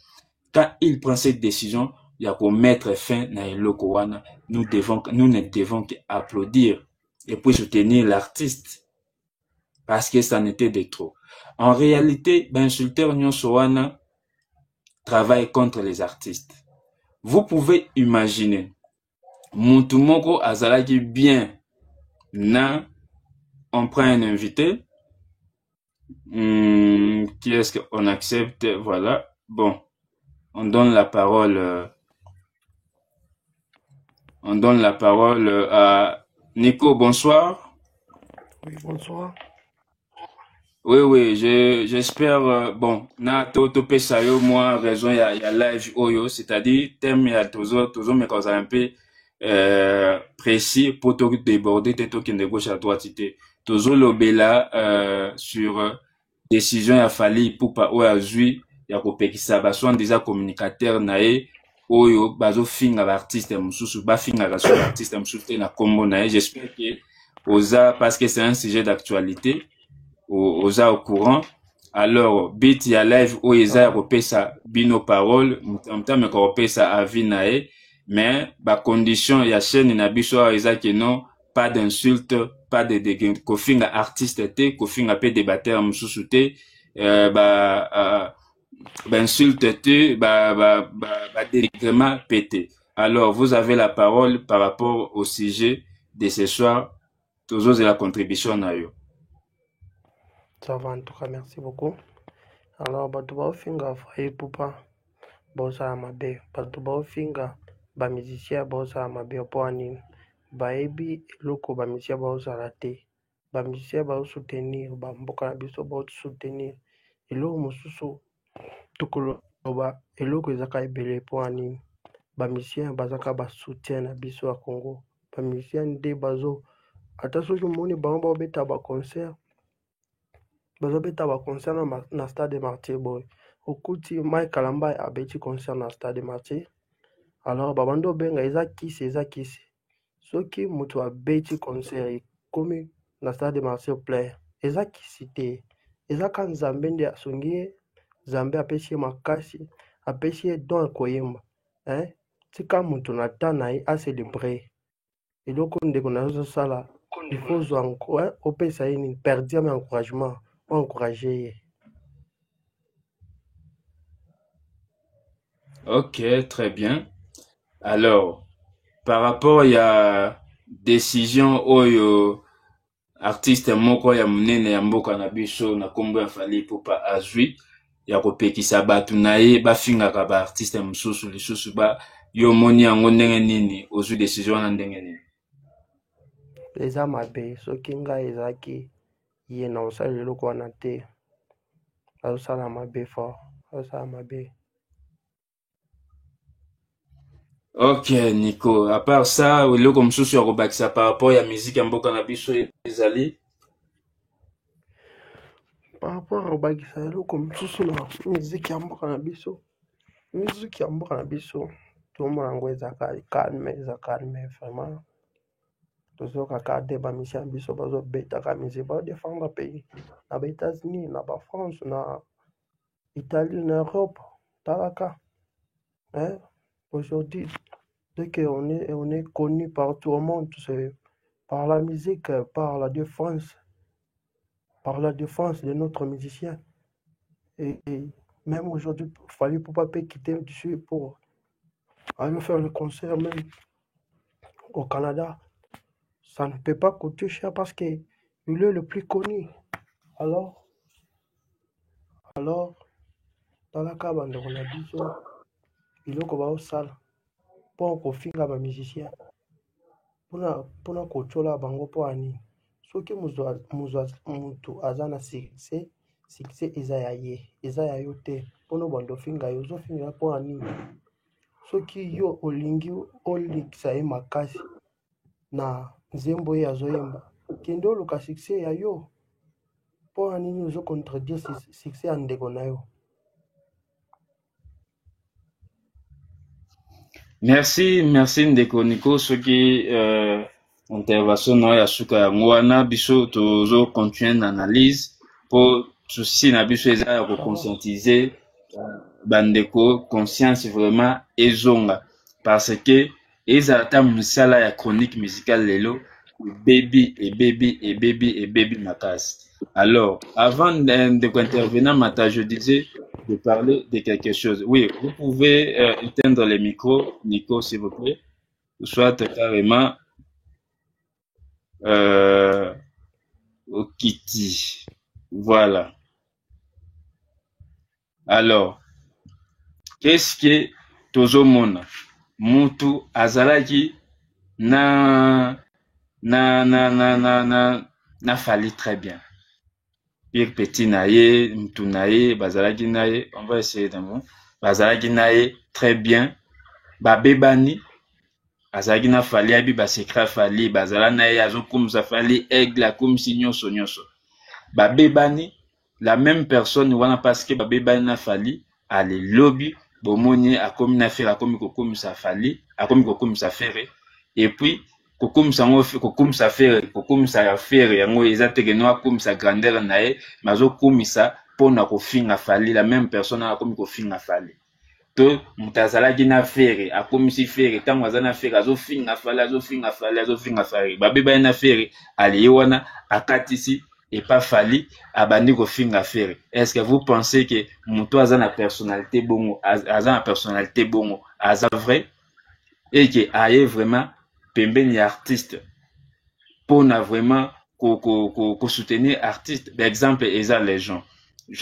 Quand il prend cette décision, il y a pour mettre fin na eloko wana, nous ne devons qu'applaudir et puis soutenir l'artiste parce que ça n'était de trop. En réalité, ben insulteur nyonso wana travaille contre les artistes. Vous pouvez imaginer, mutu moko azalaki bien na, on prend un invité, qui est-ce qu'on accepte, voilà, bon, on donne la parole, à Nico, bonsoir. Oui, bonsoir. Oui, j'espère, bon, na to pesa yo moi raison ya live oyo, c'est-à-dire thème ya tozo mais quand un peu précis pour to déborder to qui de gauche à droite te tozo lobela sur décision ya Fally Ipupa oyo azwi ya kopekisa baso déjà communicateur na ye oyo bazo finga ba artiste mususu ba finga ka so artiste mususu te na kombo na ye. J'espère que oza parce que c'est un sujet d'actualité oza au courant. Alors bit ya live oyo eza ya kopesa bino parole mutame ko kopesa avis na ye mais ba condition ya chaîne na biso oyo eza que non pas d'insulte, pas de kofinga artiste te, kofinga pe débatteur mususu te, ba insulte te, ba dénigrement pété. Alors vous avez la parole par rapport au sujet de ce soir. Toujours la contribution na yo. Ça va, en tout cas, merci beaucoup. Alors, bato baofinga Fally Ipupa bosala mabe, bato baofinga bamusicien bosala mabe mpo anini bayebi eloko bamusicien baosala te, bamusicien baosoutenir bamboka na biso, baosoutenir eloko mosusu tokoloba eloko ezaka ebele mpo anini bamusicien bazaka basoutien na biso ya Congo, bamusicien nde bazo ata soki omoni bango baobeta baconcert bazobeta baconcert na stade de Martyr boy okuti Mike Kalamba abeti concert na stade de Martyr, alors babandi obenga eza kisi soki moto abeti concert ekomi na stade de Martyr plaire eza kisi te, eza ka nzambe nde asongi ye, nzambe apesi ye makasi, apesi ye don ya koyemba, tika moto na ta na ye acelebre eloko ndeko nazosala ifo ozwa opesa ye nini perdiame encouragement encourager ye. Ok, très bien. Alors, par rapport ya décision oyo artiste moko ya munene ya mboka na biso na kombo ya Fally Ipupa azwi ya kopekisa bato na ye bafingaka ba artiste mususu lisusu ba yo moni yango ndenge nini ozwi décision wana ndenge nini? Eza mabe soki ngai ezalaki ye na osala eloko wana te, azosala mabe fort, azosala mabe. Ok Nico, à part ça eloko mosusu ya kobakisa par rapport ya musique ya mboka na biso ezali? Par rapport à kobakisa eloko mosusu na musique ya mboka na biso, musique ya mboka na biso tomona yango eza calme vraiment, tozoyoka kaka te bamisien ya biso bazobetaka musique baodefendre pays na ba États-Unis na ba France na Italie na Europe talaka aujourd'hui dès qu'on est connu partout au monde, c'est par la musique, par la défense de notre musicien. Et même aujourd'hui, il fallait pour pas quitter dessus pour aller faire le concert même au Canada. Ça ne peut pas coûter cher parce que Il est le plus connu. Alors, dans la cas bandeko na biso, biloko baosala mpo kofinga bamusicien mpona kotiola bango mpo ya nini? Soki mutu aza na succès eza ya ye, eza ya yo te. Mpona bando ofinga ye, ozofinga mpo ya nini? Soki yo olingi olekisa ye makasi na nzembo ye azoyemba, kende oluka succès ya yo. Mpo ya nini ozocontredire succès ya ndeko na yo? Merci ndeko Nico soki intervention na ya suka yango wana biso tozo continuer na analyse po souci na biso eza ya conscientiser bandeko conscience vraiment ezonga parce que eza ata musala ya chronique musicale lelo baby makasi. Alors avant de intervenir Mata, je disais de parler de quelque chose. Oui, vous pouvez éteindre les micros, Nico, s'il vous plaît, ou soit carrément au Kitty. Voilà. Alors, qu'est-ce que tozomona? Mutu azalaki na fali très bien. Pire petit naye, mutu naye, bazalaki naye, on va essayer d'un mot. Bazalaki naye très bien. Babebani azalaki na fali abi basekra fali bazala naye azokumisa fali aigle akumisi nyonso nyonso. Babebani la même personne wana parce que babebani na fali ale lobby bomoni akomi na fere akomi kokumisa fali akomi kokumisa fere et puis kokumisa ngo kokumisa fere kokumisa ya fere yango eza tekeno akumisa grandeur na ye mazo kumisa pona kofinga fali la même personne akomi kofinga fali. To mutazalaki na fere akomisi fere tango aza na fere azofinga fali babebani na fere ale ye wana akatisi epa fali abandi kofinga fere. Est-ce que vous pensez que mutu aza na personnalité bongo aza vrai et que aye vraiment pembeni ya artiste pona vraiment ko soutenir artiste? Exemple eza les gens.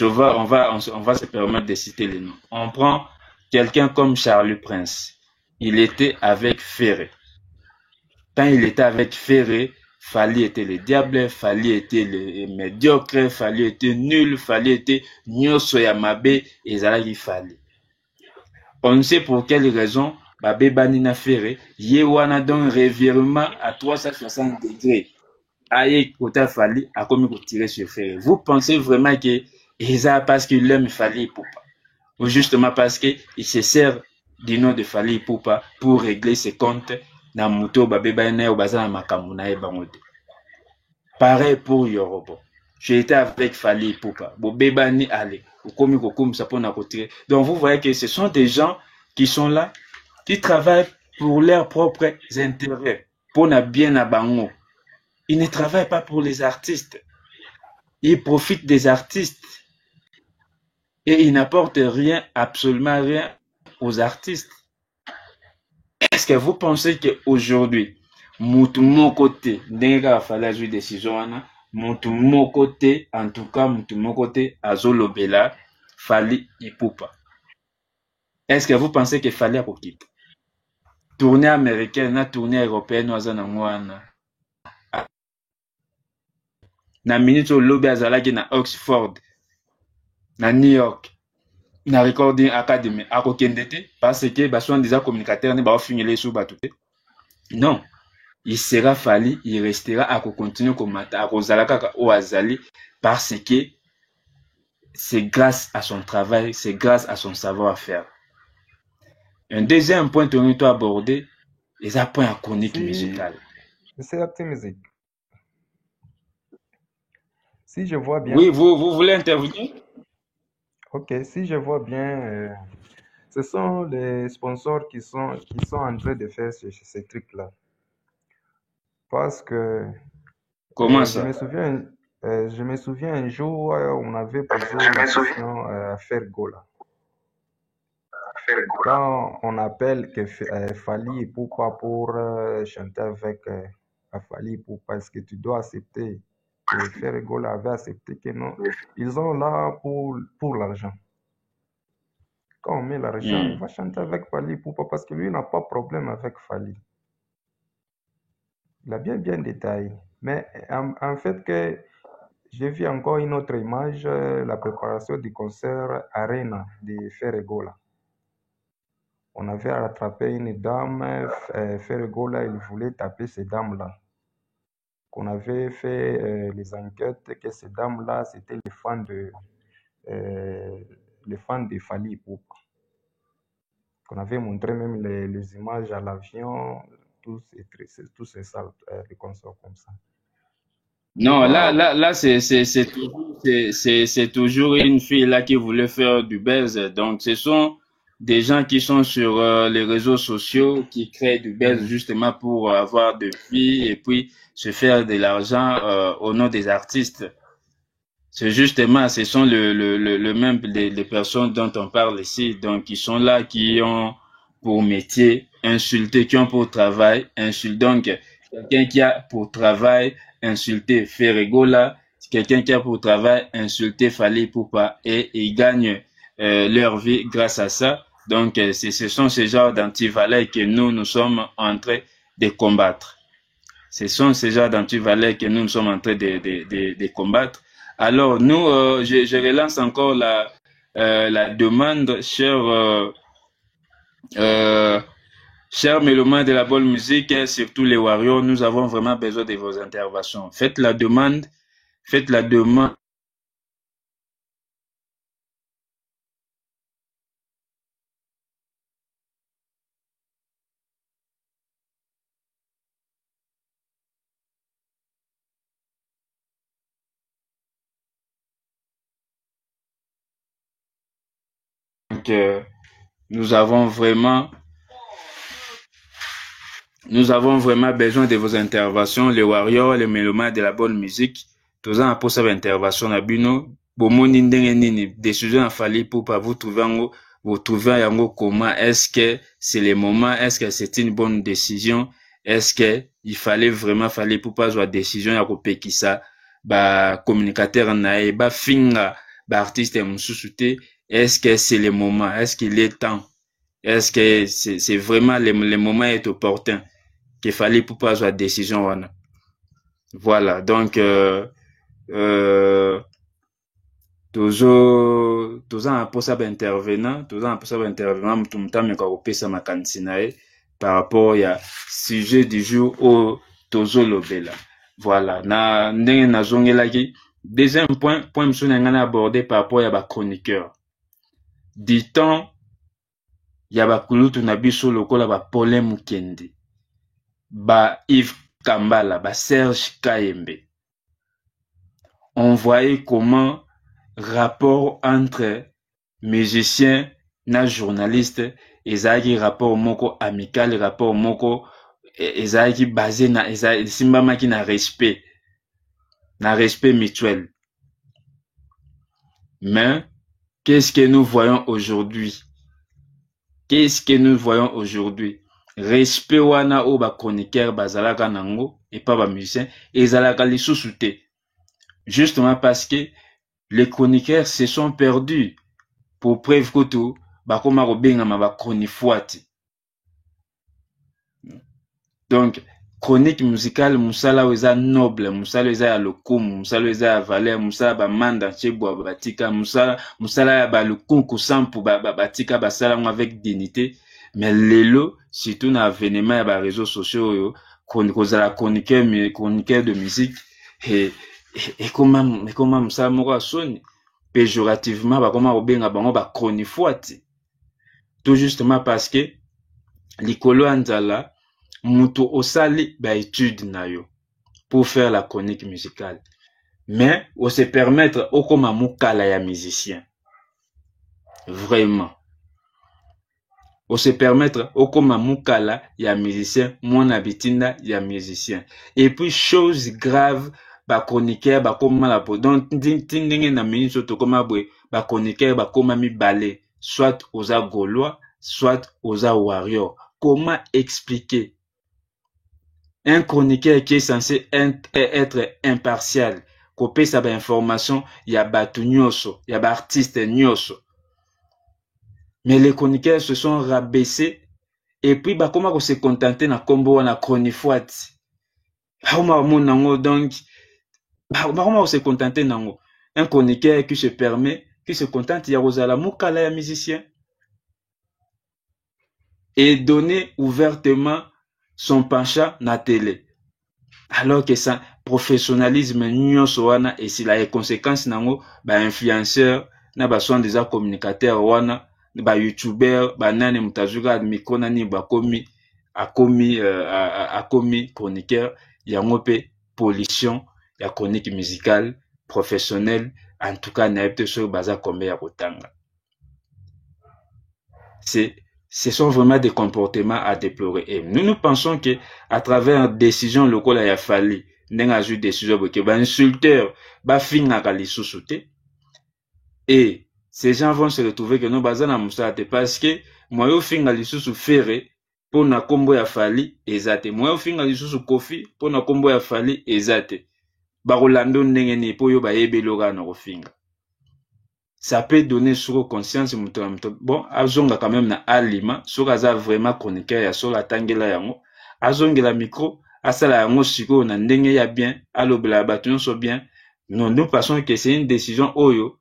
On va se permettre de citer les noms. On prend quelqu'un comme Charlie Prince. Il était avec Ferré. Quand il était avec Ferré, Fali était le diable, Fali était le médiocre, Fali était nul, Fali était nyoso ya mabe, ezalaki Fali. On ne sait pour quelle raison, Babé Banina Ferré, ye wana don revirement à 360 degrés. Aye kota Fali a commis pour tirer sur Ferré. Vous pensez vraiment que eza parce qu'il aime Fali Ipupa, ou justement parce qu'il se sert du nom de Fali Ipupa pour régler ses comptes na muto babeba na obaza na makambo na ye bangote. Pareil pour Yorobo. J'ai été avec Fali Ipupa. Bobeba ni ale. Okomi kokum sa pona kotirer. Donc vous voyez que ce sont des gens qui sont là, qui travaillent pour leurs propres intérêts, pour na bien na bango. Ils ne travaillent pas pour les artistes. Ils profitent des artistes. Et ils n'apportent rien, absolument rien aux artistes. Est-ce que vous pensez qu'aujourd'hui, mutu mokote, ndenge fala jouer décision wana, mutu mokote, en tout cas mutu mokote azolobela Fali Ipupa? Est-ce que vous pensez que Fali akokita? Tournée américaine na tournée européenne waza na wana. Na minute au lobby azalaki na Oxford, na New York, na Recording Academy, akokende te parce que basoin déjà communicateur ne ba finir sous batute. Non, il sera Fali, il restera à continuer comme mata, à kozalaka o azali parce que c'est grâce à son travail, c'est grâce à son savoir-faire. Un deuxième point que nous devons aborder, c'est un point chronique musicale. C'est la musique. Si je vois bien. Oui, vous voulez intervenir? Ok, si je vois bien, ce sont les sponsors qui sont en train de faire ces trucs-là. Parce que comment ça? Je me souviens un jour, on avait posé la question à Fergo là. Quand on appelle que Fali Ipupa pour chanter avec Fali Ipupa, est-ce que tu dois accepter Et Ferregola avait accepté que non, ils ont là pour l'argent. Quand on met l'argent, il va chanter avec Fally Ipupa parce que lui n'a pas de problème avec Fally. Il a bien détaillé. Mais en fait, que j'ai vu encore une autre image, la préparation du concert Arena de Ferregola. On avait rattrapé une dame, Ferregola, il voulait taper ces dames-là. Qu'on avait fait les enquêtes que ces dames-là, c'était les fans de Fally Ipupa. Qu'on avait montré même les images à l'avion, tout c'est ça, les concerts comme ça. Non, là, c'est toujours une fille là qui voulait faire du buzz. Donc, ce sont des gens qui sont sur les réseaux sociaux, qui créent du buzz justement pour avoir de filles et puis se faire de l'argent au nom des artistes. C'est justement, ce sont le même les personnes dont on parle ici, donc qui sont là, qui ont pour métier insulter, qui ont pour travail insulter. Donc, quelqu'un qui a pour travail insulter Ferregola, quelqu'un qui a pour travail insulter Fally Ipupa, et ils gagnent leur vie grâce à ça. Donc, ce sont ces genres d'antivalets que nous sommes en train de combattre. Ce sont ces genres d'antivalets que nous sommes en train de combattre. Alors, nous, je relance encore la demande, chers mélomanes de la bonne musique, et surtout les Warriors, nous avons vraiment besoin de vos interventions. Faites la demande. Donc, nous avons vraiment besoin de vos interventions, les Warriors, les mélomanes de la bonne musique. Tous en pour cette intervention à Bino. Bomoni ndenge nini décision à Fally Ipupa, vous trouvez yango comment? Est-ce que c'est le moment? Est-ce que c'est une bonne décision? Est-ce que il fallait vraiment Fally Ipupa soit décision ya kopekisa ba communicateur nae ba finga ba artiste mususu? Est-ce que c'est le moment? Est-ce qu'il est temps? Est-ce que c'est vraiment le moment est opportun qu'il fallait pour pas soit décision? Voilà, donc toujours pour ça intervenant par rapport à sujet du jour au tozo lobela. Voilà, na ndenge na zongelaki. Deuxième point monsieur n'engana abordé par rapport à ba chroniqueur. Dit-on ya ba kulutu na biso lokola ba Paulin Mukendi, ba Yves Kambala, ba Serge Kayembe. On voyait comment rapport entre musiciens na journalistes ezaki rapport moko amical, rapport moko ezaki basé na simbamaki na respect mutuel. Mais qu'est-ce que nous voyons aujourd'hui? Respect wana o ba chroniqueur bazalaka nango et pas ba musicien ezalaka lisusu te. Justement parce que les chroniqueurs se sont perdus. Pour preuve que tout bakoma robengama ba chronifuati. Donc chronique musicale musala weza noble, musala weza ya lokumu, musala weza ya valeur, musala ba manda chebwa batika, musala ya ba lukunku sampu batika basala avec dignité. Mais lelo surtout na avènement ya ba réseaux sociaux yo kozala chroniqueur de musique et comment musala moko asoni péjorativement bakoma obenga bango ba chronifuati. Tout justement parce que likolo anzala muto osali ba étude na yo pour faire la chronique musicale, mais on se permettre okoma mukala ya musicien. Vraiment on se permettre okoma mukala ya musicien, mwana bitinda ya musicien. Et puis chose grave, ba chroniqueur ba koma la po donc tindenge na ministre to koma bwe ba chroniqueur ba koma mi balé, soit aux Gaulois, soit aux Warriors. Comment expliquer un chroniqueur qui est censé être impartial, kopesa ba information ya batu nyonso, ya ba artiste nyonso. Mais les chroniqueurs se sont rabaissés et puis bah comment se contenter na kombo wana chronifoite. Comment mon donc comment se contenter nango. Un chroniqueur qui se permet, qui se contente ya rozala mukala ya musicien et donner ouvertement son penchant na télé. Alors que ça professionnalisme nyonso wana et si la conséquence nango ba influenceur na ba son déjà communicateur wana ba youtubeur ba nane mutazuka micro nani ba komi akomi chroniqueur yango pe pollution ya chronique musicale professionnelle en tout cas na epte so baza combien ya kotanga. Ce sont vraiment des comportements à déplorer. Et nous pensons que à travers décision locale il a fallu n'enga ju décision que ba insulteur ba finga ka lisusu te. Et ces gens vont se retrouver que nous bazana musate parce que moi yo finga lisusu ferre pour na kombo ya fali ezate. Moi yo finga lisusu kofi pour na kombo ya fali ezate. Ba rolando ndenge ni po yo ba yebeloga na kofinga. Ça peut donner sur conscience bon azonga quand même na alima sur aza vraiment chroniqueur ya sur la tangela yango azongela micro asala yango siko na ndenge ya bien alobela batu nyonso bien. Non, nous pensons que c'est une décision oyo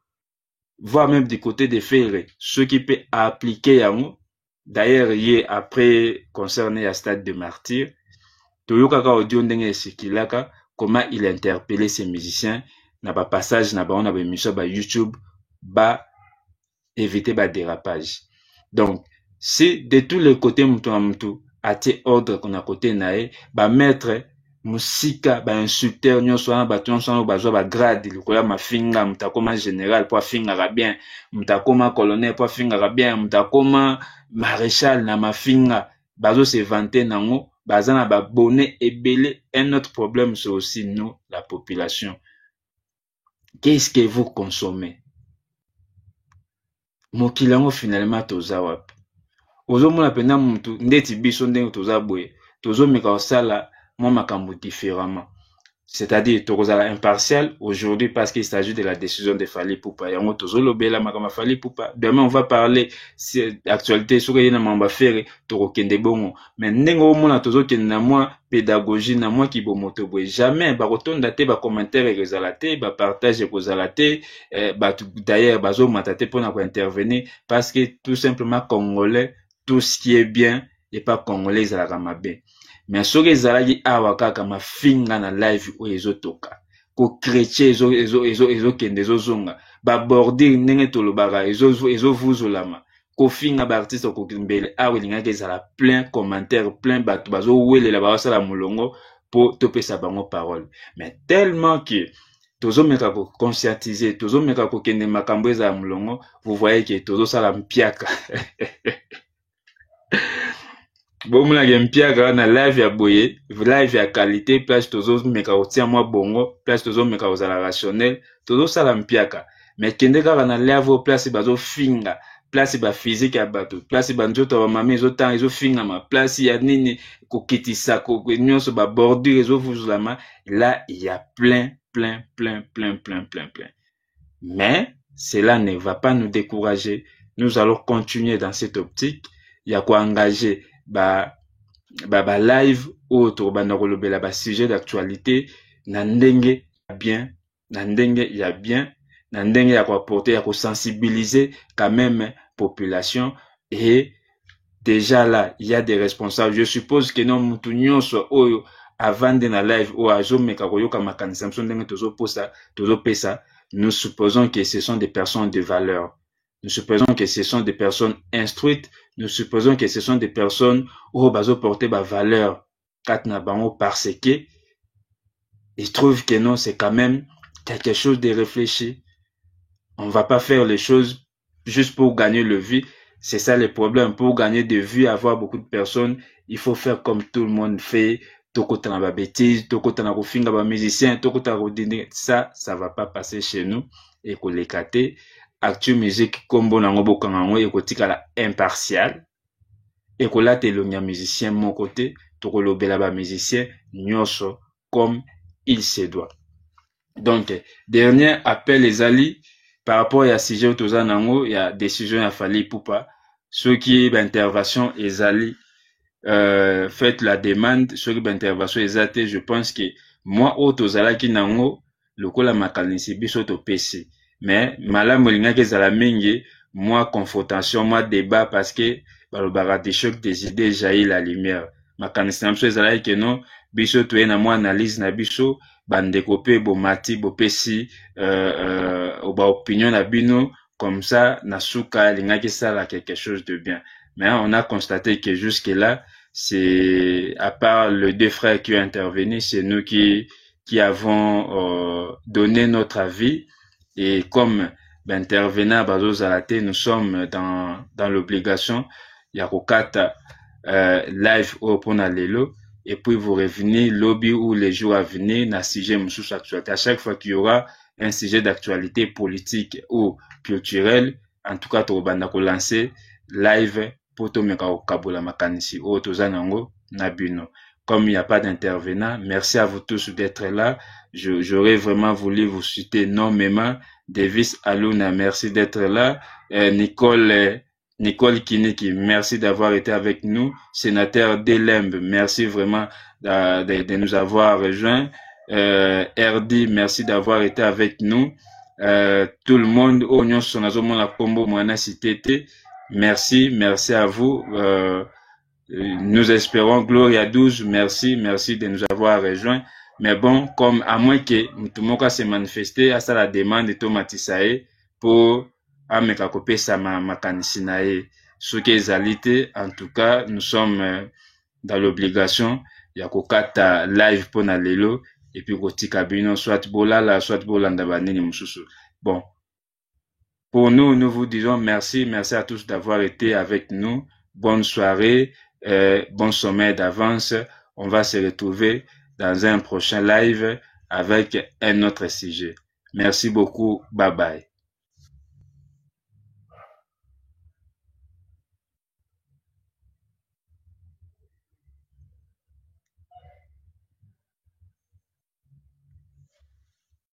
voire même du côté des ferres ce qui peut appliquer yango. D'ailleurs hier après concerné à Stade de Martyr toyokaka audio ndenge esikilaka comment il interpellait ces musiciens na ba passage na ba on a ba émission ba YouTube ba éviter ba dérapage. Donc si de tous les côtés mutu ati ordre qu'on a côté nae ba mettre musika ba insulteur nyonso na ba nyonso ba zo ba grade likola mafinga mutakoma général pour finga bien mutakoma colonel pour finga bien mutakoma maréchal na mafinga bazo se vanter nango bazana ba bonnet ebele. Un autre problème c'est aussi nous la population. Qu'est-ce que vous consommez? Mokilango finalement toza wapi ozomona pena mutu ndeti biso ndenge toza boye tozomeka osala mwa makambo différemment, c'est-à-dire tokozala impartial aujourd'hui parce qu'il s'agit de la décision de Fally Ipupa yango tozolobela makambo Fally Ipupa. Demain on va parler si actualité soki yena mamba fere tokokende bongo mais ndenge omona tozokende na mwa pédagogie na mwa kibomoto boye jamais bakotonda te ba commentaire ezala te ba partage ekozala te d'ailleurs bazomata te pona ko intervenir parce que tout simplement congolais tout ce qui est bien et pas congolais ezalaka mabe. Mais soki ezalaki awa kaka mafinga na live oyo ezotoka ko chrétien ezokende ezozonga ba bordir ndenge tolobaka ezovuzolama kofinga ba artiste kokimbele awa elingaki ezala plein commentaire plein bato bazowelela bazosala molongo po topesa bango parole. Mais tellement que tozomeka ko conscientiser tozomeka kokende makambo ezala molongo, vous voyez que tozosala mpiaka bon mona gempiaka na live ya boye live ya qualité place tozomeka otia mwa bongo place tozomeka ozala rationnel tozosala mpiaka. Mais kende kaka na live place bazofinga place ba physique ya bato place banzoto ba mama ezotanga ezofingama place ya nini kokitisa ko nyonso ba bordure ezovuzulama. Là il y a plein. Mais cela ne va pas nous décourager. Nous allons continuer dans cette optique. Il y a quoi engager ba live autre bana kolobela ba sujet d'actualité na ndenge bien na ndenge ya bien na ndenge ya ko porter ya ko sensibiliser quand même population. Et déjà là il y a des responsables. Je suppose que non mutu nyonso oyo avant de na live ou azomeka koyoka makanisa ndenge tozopesa. Nous supposons que ce sont des personnes de valeur. Nous supposons que ce sont des personnes instruites. Nous supposons que ce sont des personnes où bazo porter ba valeur katna bango parce que ils trouvent que non, c'est quand même quelque chose de réfléchi. On va pas faire les choses juste pour gagner le vues. C'est ça le problème. Pour gagner des vues, avoir beaucoup de personnes, il faut faire comme tout le monde fait. Tokota na bêtise, tokota na kofinga ba musicien, tokota rodine. Ça va pas passer chez nous. Et qu'on les kate. Actu musique kombo nango bokango et kotika la impartial. Et qu'on la telonia musicien mon côté, tokolobela ba musicien nyonso comme il se doit. Donc, dernier appel les alliés par rapport à sujet autour nango, il y a décision à fali poupa. Ceux qui intervention les alliés faites la demande, ceux qui intervention les athées, je pense que moi autour qui nango le coup la makanisi biso to PC. Mais malamu linga zala mingi, moi confrontation, moi débat parce que balobara des chocs des idées jaillit la lumière. Makanisi namso ezala que non biso to na moi analyse na biso bandeko pe bomati bopesi ba opinion na bino comme ça na suka lingaki sala quelque chose de bien. Mais on a constaté que jusque là c'est à part les deux frères qui ont intervenu, c'est nous qui avons donné notre avis et comme intervenant à nous sommes dans l'obligation il y a kokata live open à l'élo et puis vous revenez lobby ou les jours à venir na sujet moussous actualité. À chaque fois qu'il y aura un sujet d'actualité politique ou culturel, en tout cas tobanda ko lancer live pour to meka okabola makanisi o tozanango na bino. Comme il n'y a pas d'intervenant, merci à vous tous d'être là. J'aurais vraiment voulu vous citer nommément. Davis Aluna, merci d'être là. Nicole Kiniki, merci d'avoir été avec nous. Sénateur Delembe, merci vraiment de nous avoir rejoints. RD, merci d'avoir été avec nous. Tout le monde, Oignon Sonazomo la Combo Moana Cité, merci à vous. Nous espérons Gloria 12, merci de nous avoir rejoints. Mais bon, comme à moins que tout le monde se manifester à ça la demande de Tomatisae pour ameka kopesa makanisi na ye soki ezalité. En tout cas, nous sommes dans l'obligation ya kokata live pona lelo et puis kotika bino soit bolala soit bolanda banini mususu. Bon, pour nous vous disons merci à tous d'avoir été avec nous. Bonne soirée, bon sommeil d'avance. On va se retrouver dans un prochain live avec un autre sujet. Merci beaucoup, bye bye.